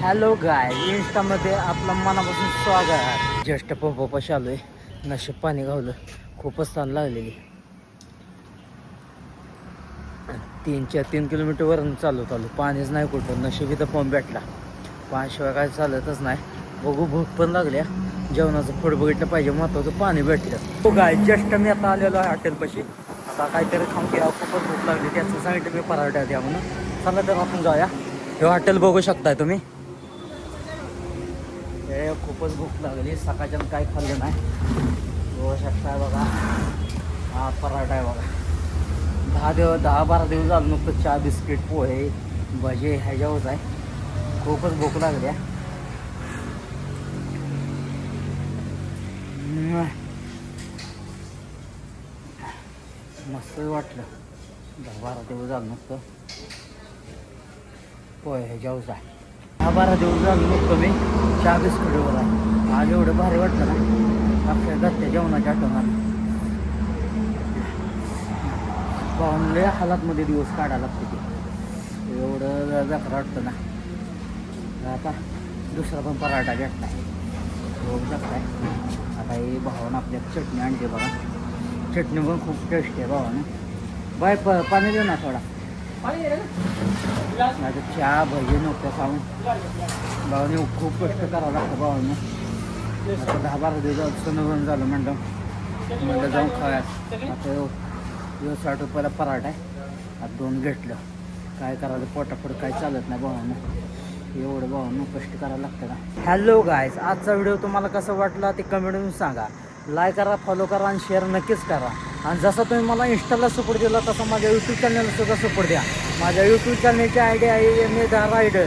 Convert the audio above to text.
Hello गाय इंस्टामध्ये आपलं मनापासून स्वागत. जस्ट पंपापाशी आलोय. नशीब पाणी गावलं. खूपच ताण लागलेली. 3 किलोमीटर वरून चालत आलो. पाणीच नाही कुठं. नशीब इथं पंप भेटला. पाण्याशिवाय काय चालतच नाही. बघू भूक पण लागल्या. जेवणाचं फळ बघितलं पाहिजे. महत्वाचं पाणी भेटलं. हो गाय जस्ट मी आता आलेलो आहे हॉटेलपाशी. आता काहीतरी खाऊन घ्या. खूपच भूक लागली. त्याचं सांगितलं मी पराठा द्या म्हणून. चला तर आपण जाऊया. हे हॉटेल बघू शकताय तुम्ही. खूपच भूक लागली. सकाळच्यानं काय खाल्लं नाही. बघू शकताय बघा. हा पराठा आहे बघा. 10-12 दिवस झालं नुकतं चहा बिस्किट पोहे भजे ह्याच्यावरच आहे. खूपच भूक लागली. मस्त वाटलं. 10-12 दिवस झालं नुकतं पोहे ह्याच्यावरच आहे. 10-12 दिवस झालं नुकतं मी चहा बिस्किटवर आहे. आज एवढं भारी वाटलं ना. अक्षर घरच्या जेवणाच्या आठवण पाहुणले हालातमध्ये दिवस काढायला लागते ते. एवढं बेकार वाटतं ना. आता दुसरा पण पराठा घेतला आहे. बघू शकताय. आता हे भावानं आपल्या चटणी आणते बघा. चटणी पण खूप टेस्टी आहे भावानं. बाय पाणी देऊ ना थोडा. आता चहा भजी नको खाऊन भावाने खूप कष्ट करावं लागतं भावानं. आता 10-12 दिवस सण झालं म्हणलं जाऊन खाव्यात. आता 60 रुपयाला पराठा आहे. आता 2 घेतलं. काय करायचं पोटापुढं काय चालत नाही भावानं. एवढं भावानं कष्ट करायला लागतं ना. हॅलो गायज, आजचा व्हिडिओ तुम्हाला कसा वाटला ते कमेंटमधून सांगा. लाईक करा, फॉलो करा आणि शेअर नक्कीच करा. आणि जसं तुम्ही मला इंस्टाला सपोर्ट दिला तसं माझ्या यूट्यूब चॅनलला सुद्धा सपोर्ट द्या. माझ्या यूट्यूब चॅनलची आयडी आहे MA रायडर.